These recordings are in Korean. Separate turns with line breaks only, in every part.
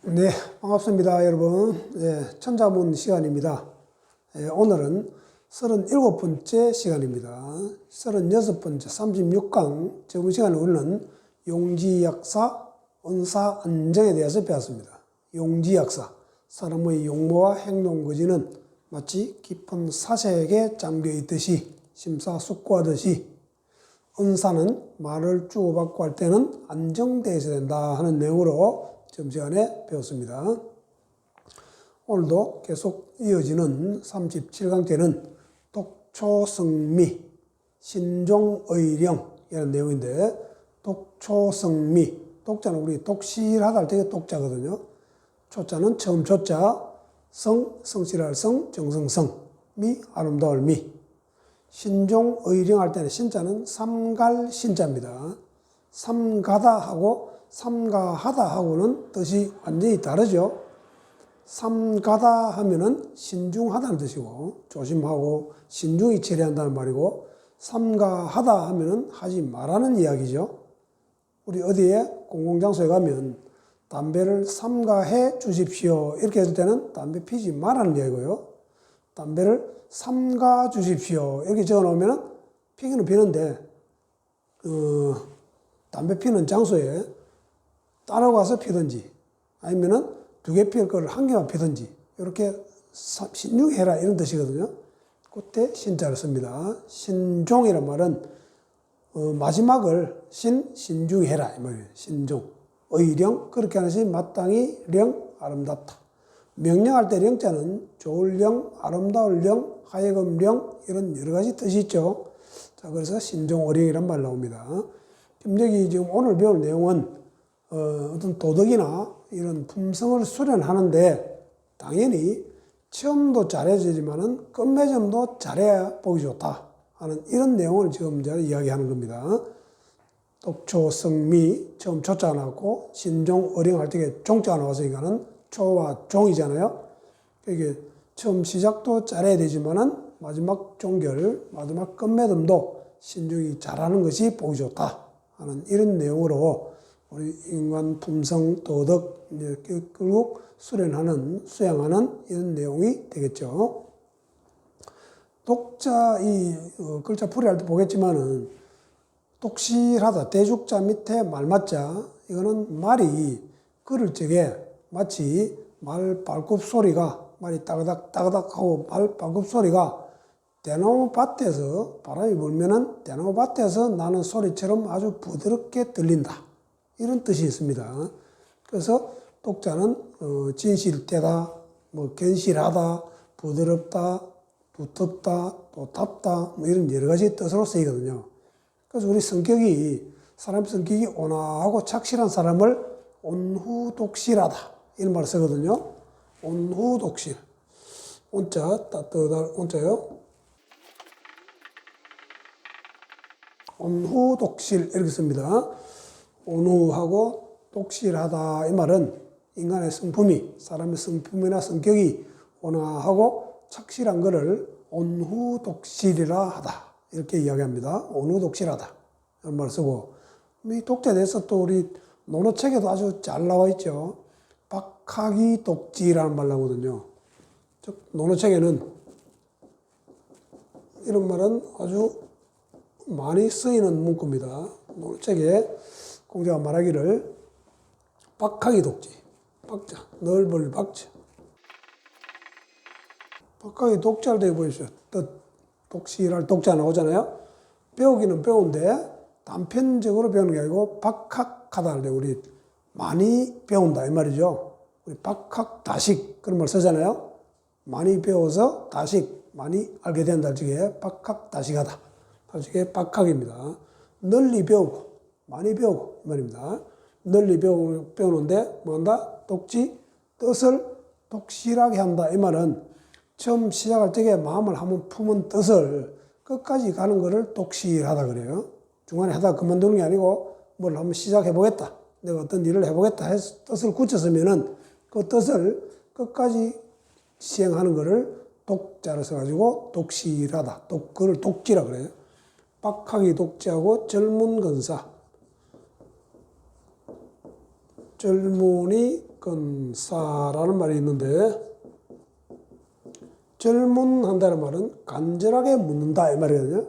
네, 반갑습니다, 여러분. 천자문 시간입니다. 오늘은 37번째 시간입니다. 36번째 36강 저번 시간에 우리는 용지약사, 은사안정에 대해서 배웠습니다. 용지약사, 사람의 용모와 행동거지는 마치 깊은 사색에 잠겨 있듯이 심사숙고하듯이 은사는 말을 주고받고 할 때는 안정되어야 된다 하는 내용으로 지금 시간에 배웠습니다. 오늘도 계속 이어지는 37강 때는 독초성미, 신종의령이라는 내용인데, 독초성미, 독자는 우리 독실하다 할 때 독자거든요. 초자는 처음 초자, 성실할 성, 정성성, 미, 아름다울 미. 신종의령 할 때는 신자는 삼갈 신자입니다. 삼가다 하고 삼가하다 하고는 뜻이 완전히 다르죠. 삼가다 하면은 신중하다는 뜻이고, 조심하고 신중히 처리한다는 말이고, 삼가하다 하면은 하지 말라는 이야기죠. 우리 어디에 공공장소에 가면 담배를 삼가해 주십시오 이렇게 했을 때는 담배 피지 말라는 이야기고요. 담배를 삼가 주십시오 이렇게 적어 놓으면은 피기는 피는데 담배 피는 장소에 따라가서 피든지 아니면은 두 개 피울 거를 한 개만 피든지 이렇게 신중해라 이런 뜻이거든요. 그때 신자를 씁니다. 신종이란 말은 마지막을 신중해라 이 말이에요. 신종, 의령 그렇게 하는 것이 마땅히 령 아름답다. 명령할 때 령자는 좋을 령, 아름다울 령, 하여금 령 이런 여러 가지 뜻이 있죠. 자, 그래서 신종의령이란 말 나옵니다. 여기 지금 오늘 배울 내용은 어떤 도덕이나 이런 품성을 수련하는데 당연히 처음도 잘해야지만은 끝맺음도 잘해야 보기 좋다 하는 이런 내용을 지금 이야기하는 겁니다. 독초성미 처음 초자가 나왔고 신종의령 할 때 종자가 나왔으니까는 초와 종이잖아요. 이게 처음 시작도 잘해야 되지만은 마지막 종결, 마지막 끝맺음도 신중히 잘하는 것이 보기 좋다 하는 이런 내용으로 우리 인간 품성, 도덕, 결국 수행하는 이런 내용이 되겠죠. 독자, 글자 풀이할 때 보겠지만은, 독실하다, 대죽자 밑에 말맞자, 이거는 말이 걸을 적에 마치 말 발굽 소리가, 말이 따그닥 하고 말 발굽 소리가 대나무 밭에서 바람이 불면은 대나무 밭에서 나는 소리처럼 아주 부드럽게 들린다. 이런 뜻이 있습니다. 그래서 독자는 진실되다, 견실하다, 부드럽다, 두텁다, 또 답다 이런 여러 가지 뜻으로 쓰이거든요. 그래서 우리 사람 성격이 온화하고 착실한 사람을 온후독실하다 이런 말을 쓰거든요. 온후독실. 온자 따뜻한 온자요. 온후독실 이렇게 씁니다. 온후하고 독실하다 이 말은 인간의 성품이 사람의 성품이나 성격이 온화하고 착실한 것을 온후독실이라 하다 이렇게 이야기합니다. 온후독실하다 이런 말을 쓰고 이 독자에 대해서 또 우리 논어책에도 아주 잘 나와 있죠. 박학이독지라는 말 나오거든요. 즉 논어책에는 이런 말은 아주 많이 쓰이는 문구입니다. 논어책에 공자가 말하기를 박하기 독지, 박자, 넓을 박자. 박하기 독자를 대해 보십시오. 독실할 독자 나오잖아요. 배우기는 배운데 단편적으로 배우는 게 아니고 박학하다 할 때 우리 많이 배운다 이 말이죠. 우리 박학다식 그런 말 쓰잖아요. 많이 배워서 다식, 많이 알게 된다 할 적에 박학다식하다. 할 적에 박학입니다. 널리 배우고 많이 배우고 이 말입니다. 널리 배우는데 뭔다? 뜻을 독실하게 한다. 이 말은 처음 시작할 적에 마음을 한번 품은 뜻을 끝까지 가는 것을 독실하다 그래요. 중간에 하다가 그만두는 게 아니고 뭘 한번 시작해 보겠다. 내가 어떤 일을 해보겠다 해서 뜻을 굳혔으면은 그 뜻을 끝까지 시행하는 것을 독자로 써가지고 독실하다. 그걸 독지라 그래요. 박하기 독지하고 젊은 근사. 젊은이 근사라는 말이 있는데, 절문한다는 말은 간절하게 묻는다 이 말이거든요.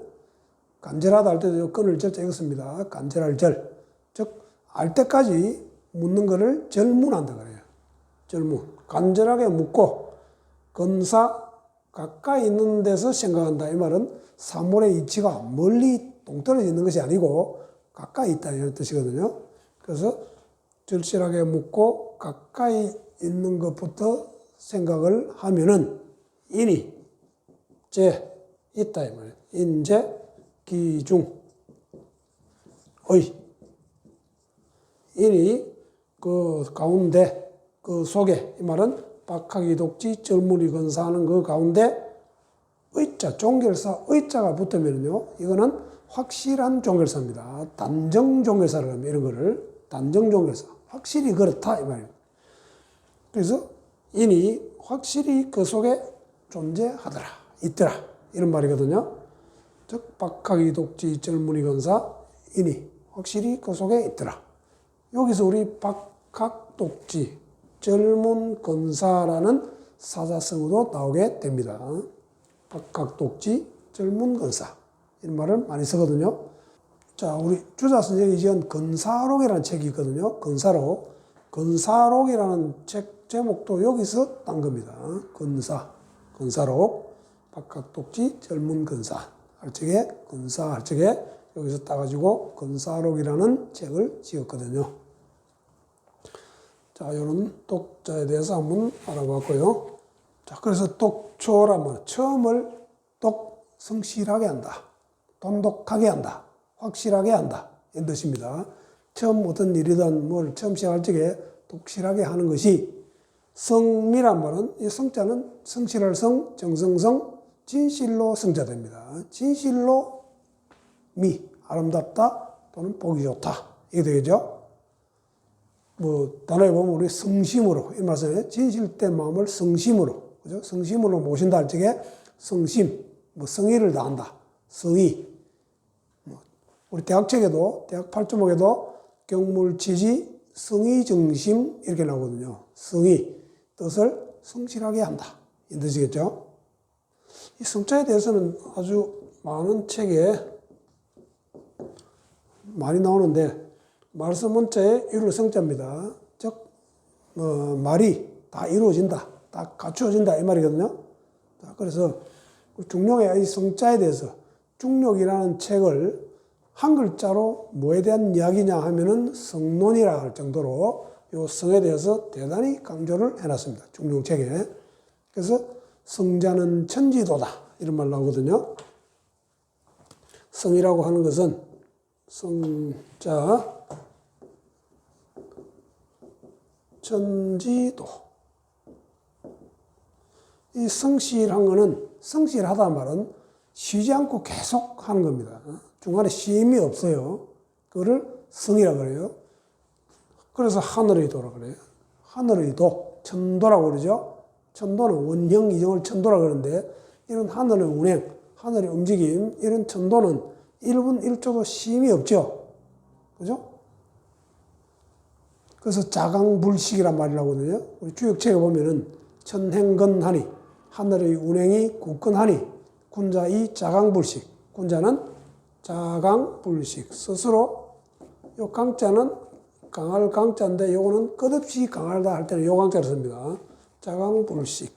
간절하다 할 때도 끈을 절자 이렇습니다. 간절할 절. 즉, 알 때까지 묻는 것을 절문한다 그래요. 절문. 간절하게 묻고, 근사, 가까이 있는 데서 생각한다. 이 말은 사물의 이치가 멀리 동떨어져 있는 것이 아니고 가까이 있다 이런 뜻이거든요. 그래서 절실하게 묻고 가까이 있는 것부터 생각을 하면은 인이 제 있다 이 말이에요. 인제 기중 의 인이 그 가운데 그 속에 이 말은 박하기 독지 절문이 근사하는 그 가운데 의자 종결사 의자가 붙으면요 이거는 확실한 종결사입니다. 단정 종결사라고 합니다. 이런 거를 단정 종결사 확실히 그렇다 이 말이에요. 그래서 인이 확실히 그 속에 존재하더라 있더라 이런 말이거든요. 즉 박하기 독지 절문이 근사 인이 확실히 그 속에 있더라. 여기서 우리 박학 독지 절문 근사라는 사자성어도 나오게 됩니다. 박학 독지 절문 근사 이런 말을 많이 쓰거든요. 자, 우리 주자 선생이 지은 근사록이라는 책이 있거든요. 근사록. 근사록이라는 책 제목도 여기서 딴 겁니다. 근사록, 박학 독지 절문 근사 할 적에 근사 할 적에 여기서 따가지고 근사록이라는 책을 지었거든요. 자, 이런 독자에 대해서 한번 알아봤고요. 자, 그래서 독초란 말, 처음을 똑 성실하게 한다. 돈독하게 한다. 확실하게 한다. 이런 뜻입니다. 처음 어떤 일이든 뭘 처음 시작할 적에 독실하게 하는 것이 성미란 말은 이 성자는 성실할 성, 정성성, 진실로 성자됩니다. 진실로 미, 아름답다 또는 보기 좋다. 이게 되겠죠? 뭐 단어에 보면 우리 성심으로 이 말씀에 진실된 마음을 성심으로 그죠? 성심으로 모신다 할 적에 성심 뭐 성의를 다한다 성의 뭐 우리 대학 책에도 대학 8조목에도 경물치지 성의정심 이렇게 나오거든요. 성의 뜻을 성실하게 한다 이 뜻이겠죠. 이 성자에 대해서는 아주 많은 책에 많이 나오는데 말씀 원자의 이룰 성자입니다. 즉 말이 다 이루어진다, 다 갖추어진다 이 말이거든요. 자, 그래서 중룡의 이 성자에 대해서 중룡이라는 책을 한 글자로 뭐에 대한 이야기냐 하면은 성론이라 할 정도로 이 성에 대해서 대단히 강조를 해놨습니다. 중룡 책에. 그래서 성자는 천지도다 이런 말 나오거든요. 성이라고 하는 것은 성자 천지도. 이 성실한 거는 성실하다 말은 쉬지 않고 계속 하는 겁니다. 중간에 쉼이 없어요. 그거를 성이라 그래요. 그래서 하늘의 도라 그래요. 하늘의 도, 천도라고 그러죠. 천도는 원형, 이정을 천도라 그러는데 이런 하늘의 운행, 하늘의 움직임, 이런 천도는 1분 1초도 쉼이 없죠. 그죠? 그래서 자강불식이란 말이라고 하거든요. 우리 주역책에 보면은 천행건하니, 하늘의 운행이 굳건하니, 군자이 자강불식. 군자는 자강불식. 스스로, 요 강자는 강할 강자인데 요거는 끝없이 강하다 할 때는 요 강자를 씁니다. 자강불식.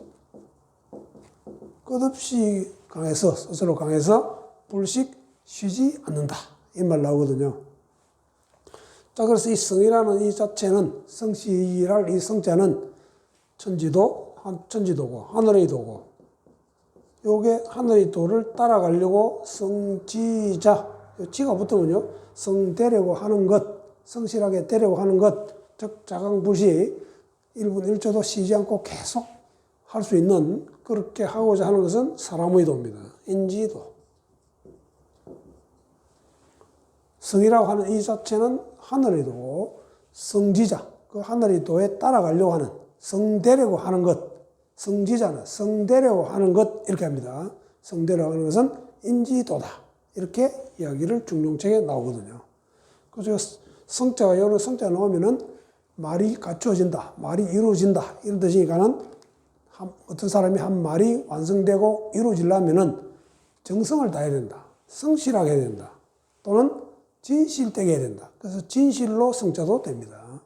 끝없이 강해서, 스스로 강해서 불식 쉬지 않는다. 이 말 나오거든요. 자, 그래서 이 성이라는 이 자체는, 성실할 이 성자는 천지도고, 하늘의 도고, 요게 하늘의 도를 따라가려고 성지자, 지가 붙으면요, 성되려고 하는 것, 성실하게 되려고 하는 것, 즉, 자강불식, 1분 1초도 쉬지 않고 계속 할 수 있는, 그렇게 하고자 하는 것은 사람의 도입니다. 인지도. 성이라고 하는 이 자체는 하늘의 도고, 성지자, 그 하늘의 도에 따라가려고 하는, 성되려고 하는 것, 성지자는 성되려고 하는 것, 이렇게 합니다. 성되려고 하는 것은 인지도다. 이렇게 이야기를 중용책에 나오거든요. 그래서 성자가 여러 성자 나오면은 말이 갖추어진다, 말이 이루어진다 이런 뜻이니까는 어떤 사람이 한 말이 완성되고 이루어지려면은 정성을 다해야 된다, 성실하게 해야 된다, 또는 진실되게 해야 된다. 그래서 진실로 성자도 됩니다.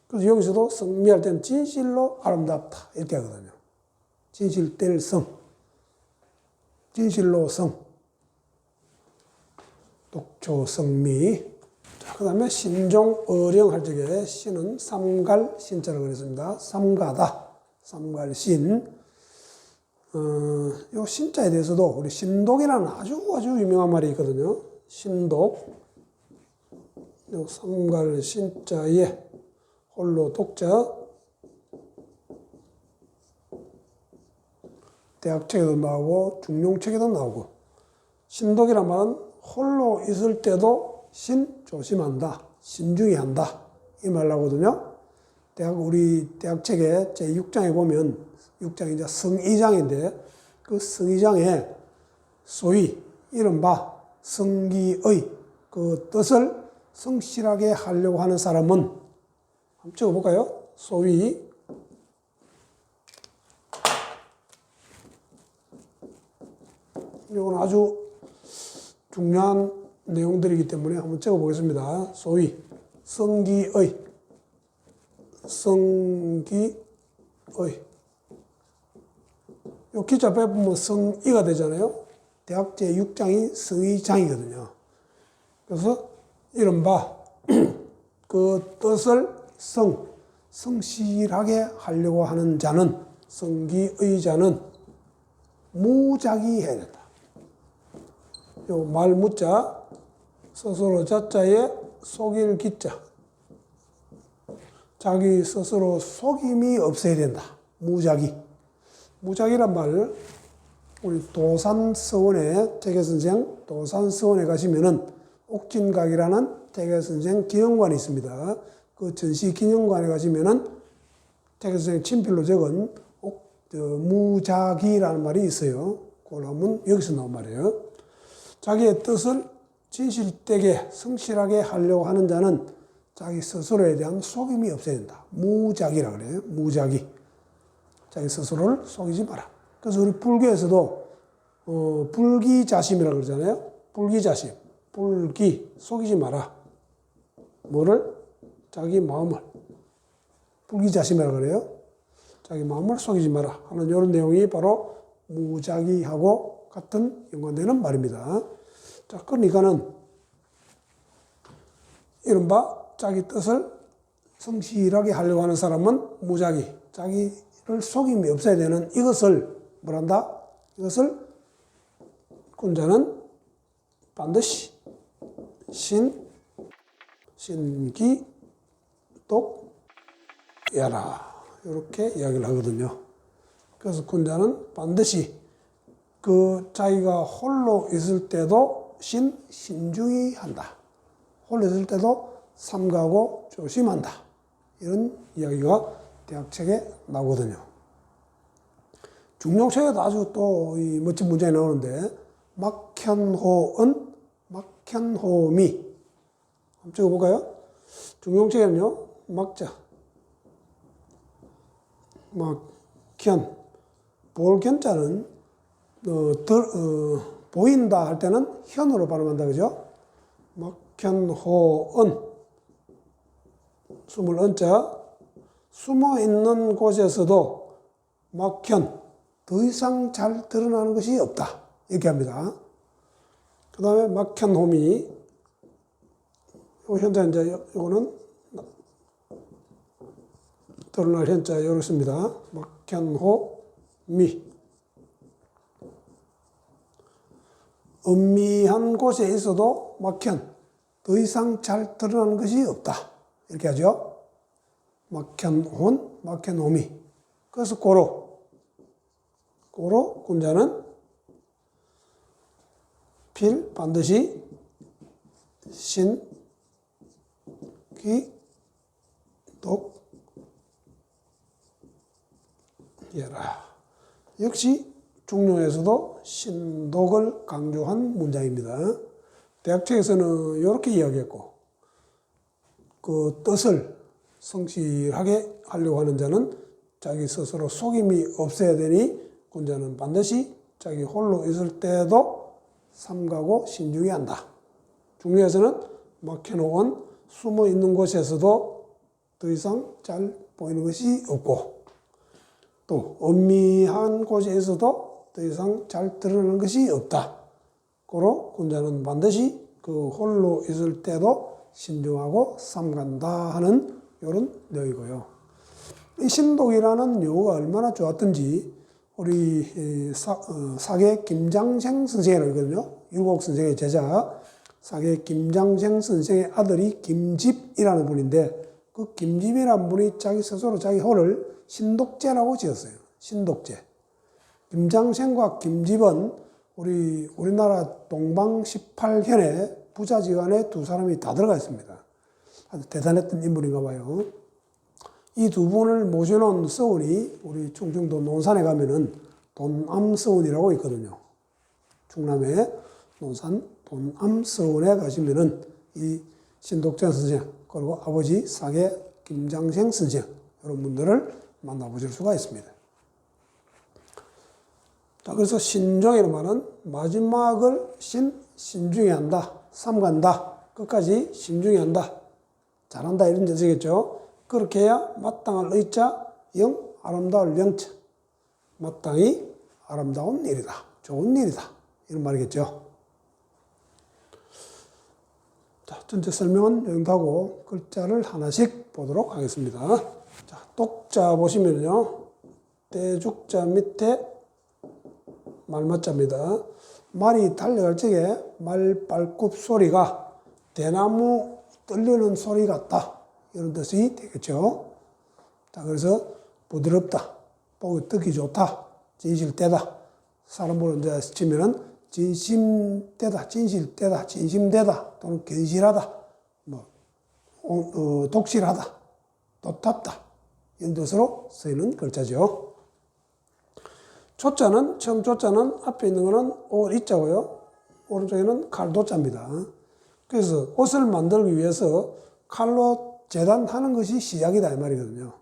그래서 여기서도 성미할 때는 진실로 아름답다 이렇게 하거든요. 진실될 성, 진실로 성, 독초 성미. 자, 그 다음에 신종 어령 할 적에 신은 삼갈 신자라고 그랬습니다. 삼가다, 삼갈신. 요 신자에 대해서도 우리 신독이라는 아주 유명한 말이 있거든요. 신독. 요 삼갈 신자에 홀로 독자. 대학책에도 나오고 중용책에도 나오고. 신독이란 말은 홀로 있을 때도 신 조심한다, 신중히 한다 이 말 나오거든요. 우리 대학책에 제6장에 보면 6장이 이제 성의장인데 그 성의장에 소위 이른바 성기의 그 뜻을 성실하게 하려고 하는 사람은 한번 적어볼까요? 소위 이건 아주 중요한 내용들이기 때문에 한번 적어보겠습니다. 소위 성기의 요 기자 빼보면 성의가 되잖아요. 대학 제6장이 성의장이거든요. 그래서 이른바 그 뜻을 성실하게 하려고 하는 자는, 성기의 자는 무작위 해야 된다. 요 말무자, 스스로 자자에 속일 기자. 자기 스스로 속임이 없어야 된다. 무작위. 무작위란 말, 우리 도산서원에, 태계선생 도산서원에 가시면은 옥진각이라는 태계선생 기념관이 있습니다. 그 전시 기념관에 가시면은 태계선생 친필로 적은 무작위라는 말이 있어요. 그걸 하면 여기서 나온 말이에요. 자기의 뜻을 진실되게 성실하게 하려고 하는 자는 자기 스스로에 대한 속임이 없어야 된다. 무작위라 그래요. 무작위. 자기 스스로를 속이지 마라. 그래서 우리 불교에서도 불기자심이라고 그러잖아요. 불기자심. 불기, 속이지 마라. 뭐를? 자기 마음을. 불기자심이라고 그래요. 자기 마음을 속이지 마라 하는 이런 내용이 바로 무작위하고 같은 연관되는 말입니다. 자, 그러니까는 이른바 자기 뜻을 성실하게 하려고 하는 사람은 무작위, 자기를 속임이 없어야 되는 이것을 뭐란다? 이것을 군자는 반드시 신기, 독, 야라 이렇게 이야기를 하거든요. 그래서 군자는 반드시 그 자기가 홀로 있을 때도 신중히 한다. 홀로 있을 때도 삼가하고 조심한다. 이런 이야기가 대학책에 나오거든요. 중용책에도 아주 또 이 멋진 문장이 나오는데 막현호은 막현호미. 한번 적어볼까요? 중용책에는요. 막자, 막현, 볼견자는 보인다 할 때는 현으로 발음한다. 그죠? 막현호은 숨을 언자, 숨어 있는 곳에서도 막현, 더 이상 잘 드러나는 것이 없다. 이렇게 합니다. 그 다음에 막현호미, 요 현자, 이제 요거는 드러날 현자, 요렇게 씁니다. 막현호미. 은미한 곳에 있어도 막현, 더 이상 잘 드러나는 것이 없다. 이렇게 하죠. 막현혼, 막현호미. 그래서 고로 군자는 필 반드시 신, 기, 독, 예라. 역시 중용에서도 신독을 강조한 문장입니다. 대학책에서는 이렇게 이야기했고, 그 뜻을 성실하게 하려고 하는 자는 자기 스스로 속임이 없어야 되니 군자는 반드시 자기 홀로 있을 때도 삼가고 신중히 한다. 중요해서는 막혀놓은 숨어 있는 곳에서도 더 이상 잘 보이는 것이 없고 또 엄미한 곳에서도 더 이상 잘 드러나는 것이 없다. 고로 군자는 반드시 그 홀로 있을 때도 신중하고 삼간다 하는 이런 내용이고요. 이 신독이라는 용어가 얼마나 좋았던지 우리 사계 김장생 선생이거든요. 율곡 선생의 제자 사계 김장생 선생의 아들이 김집이라는 분인데 그 김집이라는 분이 자기 스스로 자기 호를 신독제라고 지었어요. 신독제. 김장생과 김집은 우리나라 동방 18현에 부자지간에 두 사람이 다 들어가 있습니다. 아주 대단했던 인물인가 봐요. 이 두 분을 모셔놓은 서원이 우리 충청도 논산에 가면은 돈암서원이라고 있거든요. 충남의 논산 돈암서원에 가시면은 이 신독전 선생 그리고 아버지 사계 김장생 선생 이런 분들을 만나보실 수가 있습니다. 자, 그래서 신종이라는 말은 마지막을 신중히 한다, 삼간다, 끝까지 신중히 한다, 잘한다 이런 뜻이겠죠. 그렇게 해야 마땅할 의자, 영, 아름다울 영자. 마땅히 아름다운 일이다. 좋은 일이다. 이런 말이겠죠. 자, 전체 설명은 여기하고 글자를 하나씩 보도록 하겠습니다. 자, 독자 보시면요. 대죽자 밑에 말맞자입니다. 말이 달려갈 적에 말발굽 소리가 대나무 떨리는 소리 같다. 이런 뜻이 되겠죠. 자, 그래서 부드럽다, 보기 듣기 좋다, 진실되다. 사람으로 이제 치면은 진심되다, 진실되다, 진심되다, 또는 견실하다, 독실하다, 도탑다. 이런 뜻으로 쓰이는 글자죠. 초자는, 처음 초자는 앞에 있는 거는 옷 이자고요. 오른쪽에는 칼도자입니다. 그래서 옷을 만들기 위해서 칼로 재단하는 것이 시작이다 이 말이거든요.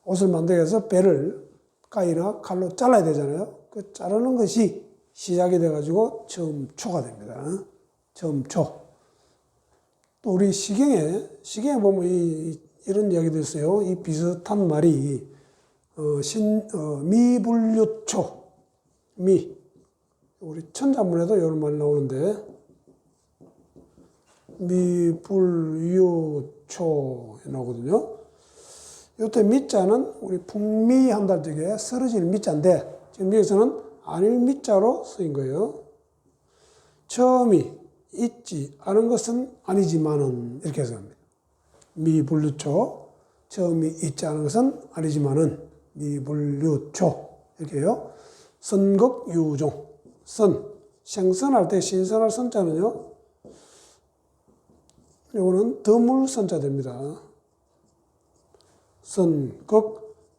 옷을 만들기 위해서 배를 가위나 칼로 잘라야 되잖아요. 그 자르는 것이 시작이 돼가지고 처음 초가 됩니다. 처음 초. 또 우리 시경에 보면 이런 이야기도 있어요. 이 비슷한 말이 미불류초, 우리 천자문에도 이런 말이 나오는데 미불유초 나오거든요. 이때 미자는 우리 풍미한다 적에 쓰러질 미자인데 지금 여기서는 아닐 미자로 쓰인 거예요. 처음이 있지 않은 것은 아니지만은 이렇게 해서 합니다. 미불유초, 처음이 있지 않은 것은 아니지만은 미불유초 이렇게 해요. 선극유종, 생선할 때 신선할 선자는요. 이거는 드물선자 됩니다.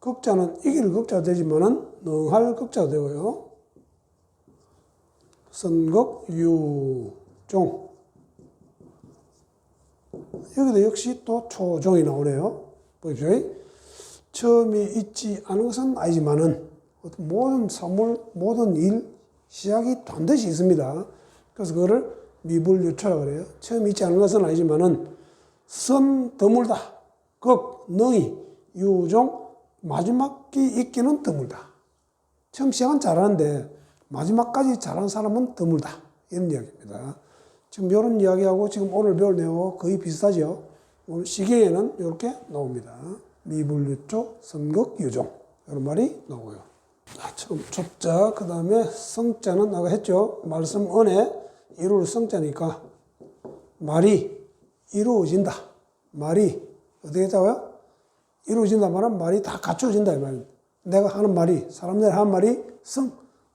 극자는 이길 극자 되지만은 능할 극자 되고요. 선극유종. 여기도 역시 또 초종이 나오네요. 보십시오. 처음이 있지 않은 것은 아니지만은 모든 사물, 모든 일, 시작이 반드시 있습니다. 그래서 그거를 미불유초라고 그래요. 처음 있지 않은 것은 아니지만은 드물다. 능히, 유종, 마지막이 있기는 드물다. 처음 시작은 잘하는데 마지막까지 잘하는 사람은 드물다. 이런 이야기입니다. 지금 이런 이야기하고 지금 오늘 배울 내용하고 거의 비슷하죠. 오늘 시계에는 이렇게 나옵니다. 미불유초, 선극유종 이런 말이 나오고요. 처음 초자, 그 다음에 성자는 아까 했죠. 말씀 언에 이룰 성자니까 말이 이루어진다. 말이 어떻게 했다고요? 이루어진다 말은 말이 다 갖춰진다 이 말입니다. 내가 하는 말이, 사람들이 하는 말이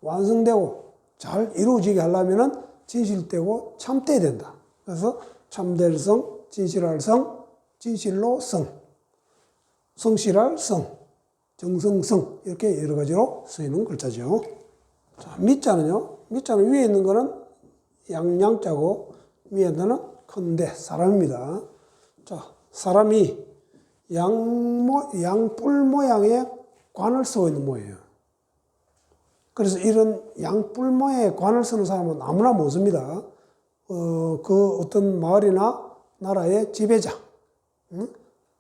완성되고 잘 이루어지게 하려면은 진실되고 참돼야 된다. 그래서 참될 성, 진실할 성, 진실로 성, 성실할 성, 정성성 이렇게 여러 가지로 쓰이는 글자죠. 자, 미자는요. 미자는 위에 있는 거는 양자고 위에 있는 큰데 사람입니다. 자, 사람이 양뿔 모양의 관을 쓰고 있는 모양이에요. 그래서 이런 양뿔 모양의 관을 쓰는 사람은 아무나 못 씁니다. 그 어떤 마을이나 나라의 지배자,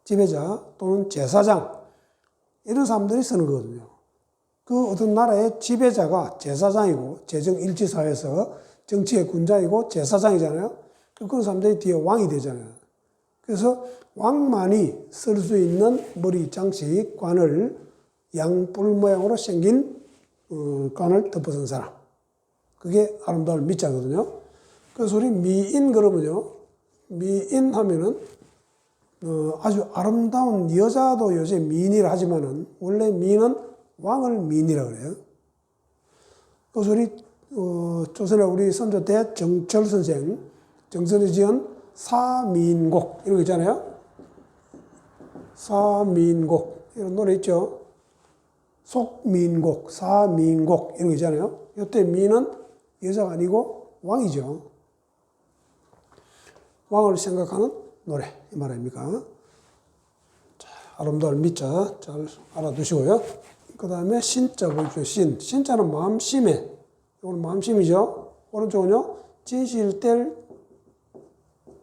지배자 또는 제사장, 이런 사람들이 쓰는 거거든요. 그 어떤 나라의 지배자가 제사장이고, 재정일치사회에서 정치의 군장이고 제사장이잖아요. 그런 사람들이 뒤에 왕이 되잖아요. 그래서 왕만이 쓸 수 있는 머리 장식, 관을 양뿔 모양으로 생긴 관을 덮어쓴 사람. 그게 아름다운 미자거든요. 그래서 우리 미인 그러면요. 미인 하면은 아주 아름다운 여자도 요새 미인이라 하지만은 원래 미인은 왕을 미인이라 그래요. 그래서 우리 조선에 우리 선조 때 정철 선생, 정선이 지은 사민곡 이런 거 있잖아요. 사민곡 이런 노래 있죠. 속민곡, 사민곡 이런 거 있잖아요. 이때 미는 여자가 아니고 왕이죠. 왕을 생각하는 노래 이 말 아닙니까? 자, 아름다운 미자 잘 알아두시고요. 그 다음에 신자 보십시오. 신자는 마음심에, 이건 마음심이죠. 오른쪽은요 진실될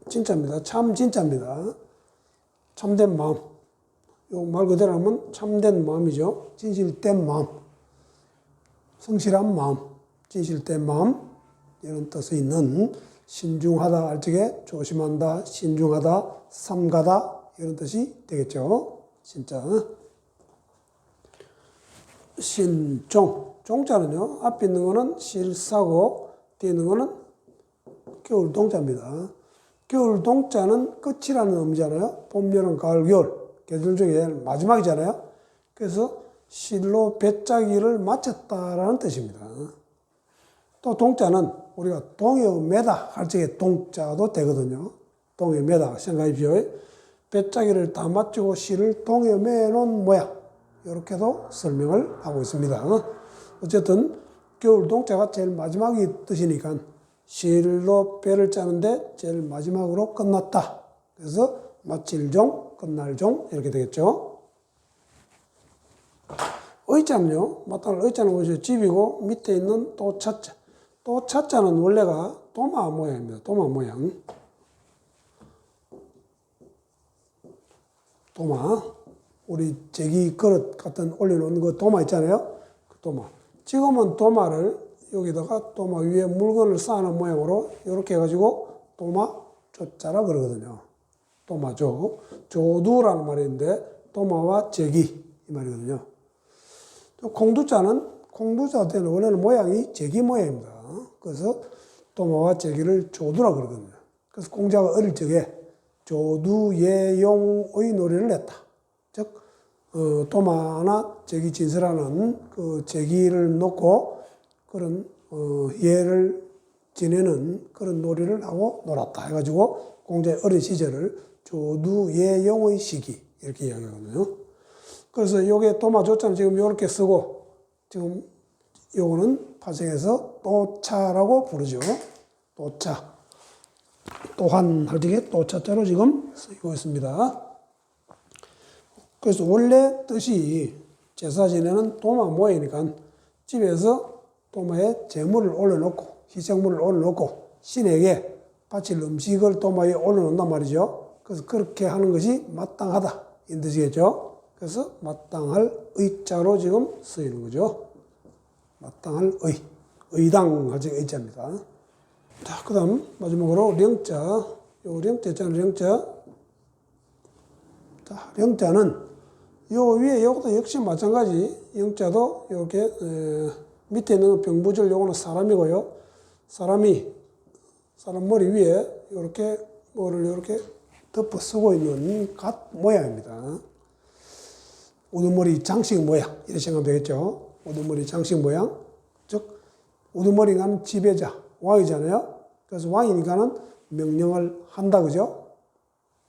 진짜입니다. 참 진짜입니다. 참된 마음. 요 말 그대로 하면 참된 마음이죠. 진실된 마음. 성실한 마음. 진실된 마음. 이런 뜻이 있는 신중하다 할 적에 조심한다, 신중하다, 삼가다 이런 뜻이 되겠죠. 진짜. 신종. 종자는요. 앞에 있는 거는 실사고 뒤에 있는 거는 겨울 동자입니다. 겨울 동자는 끝이라는 의미잖아요. 봄, 여름, 가을, 겨울. 계절 중에 마지막이잖아요. 그래서 실로 배짜기를 마쳤다라는 뜻입니다. 또 동자는 우리가 동에 매다 할 적에 동자도 되거든요. 동에 매다 생각하십시오. 배짜기를 다 마치고 실을 동에 매놓은 모양. 이렇게도 설명을 하고 있습니다. 어쨌든 겨울 동자가 제일 마지막이 뜻이니까 실로 배를 짜는데 제일 마지막으로 끝났다. 그래서 마칠 종, 끝날 종 이렇게 되겠죠. 의자는요. 마땅한 의자는 보시죠. 집이고 밑에 있는 도차자. 도차자는 원래가 도마 모양입니다. 도마 모양. 도마. 우리 제기 그릇 같은 올려놓은 그 도마 있잖아요. 그 도마. 지금은 도마를 여기다가 도마 위에 물건을 쌓는 모양으로 이렇게 해가지고 도마 조자라 그러거든요. 도마조. 조두라는 말이 있는데 도마와 제기 이 말이거든요. 콩두자는 콩두자 때는 원래는 모양이 제기 모양입니다. 그래서 도마와 제기를 조두라 그러거든요. 그래서 공자가 어릴 적에 조두예용의 노래를 냈다. 즉 도마나 제기 진설하는 그 제기를 놓고 그런 예를 지내는 그런 놀이를 하고 놀았다 해가지고 공자의 어린 시절을 조두예용의 시기 이렇게 이야기하거든요. 그래서 요게 도마조자는 지금 이렇게 쓰고 지금 요거는 파생해서 또차라고 부르죠. 또차. 또한 할 적에 또차자로 지금 쓰이고 있습니다. 그래서 원래 뜻이 제사 지내는 도마 모양이니까 집에서 도마에 제물을 올려놓고 희생물을 올려놓고 신에게 바칠 음식을 도마 위에 올려놓는단 말이죠. 그래서 그렇게 하는 것이 마땅하다 이 뜻이겠죠. 그래서 마땅할 의자로 지금 쓰이는 거죠. 마땅할 의당 할지 의자입니다. 자, 그 다음 마지막으로 령자. 요 령자자는 령자. 자, 령자는 요 위에 요것도 역시 마찬가지. 영자도 이렇게 밑에 있는 병부절 요거는 사람이고요. 사람 머리 위에 이렇게 뭐를 이렇게 덮어 쓰고 있는 갓 모양입니다. 우두머리 장식 모양 이렇게 생각하면 되겠죠. 우두머리 장식 모양. 즉 우두머리가 지배자 왕이잖아요. 그래서 왕이니까는 명령을 한다 그죠.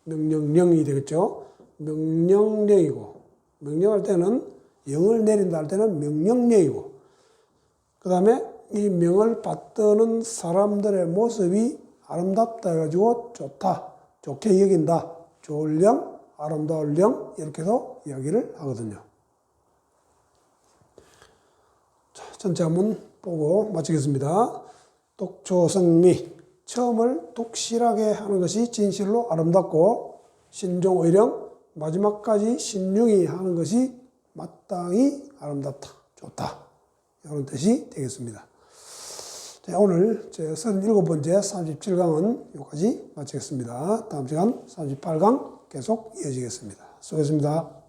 명령령이 되겠죠. 명령령이고 명령할 때는 영을 내린다 할 때는 명령령이고 그 다음에 이 명을 받드는 사람들의 모습이 아름답다 해가지고 좋다, 좋게 여긴다, 좋을 령, 아름다울 령 이렇게도 이야기를 하거든요. 자, 전체 한번 보고 마치겠습니다. 독초성미, 처음을 독실하게 하는 것이 진실로 아름답고 신종의령, 마지막까지 신중히 하는 것이 마땅히 아름답다, 좋다, 이런 뜻이 되겠습니다. 자, 오늘 제 37번째 37강은 여기까지 마치겠습니다. 다음 시간 38강 계속 이어지겠습니다. 수고했습니다.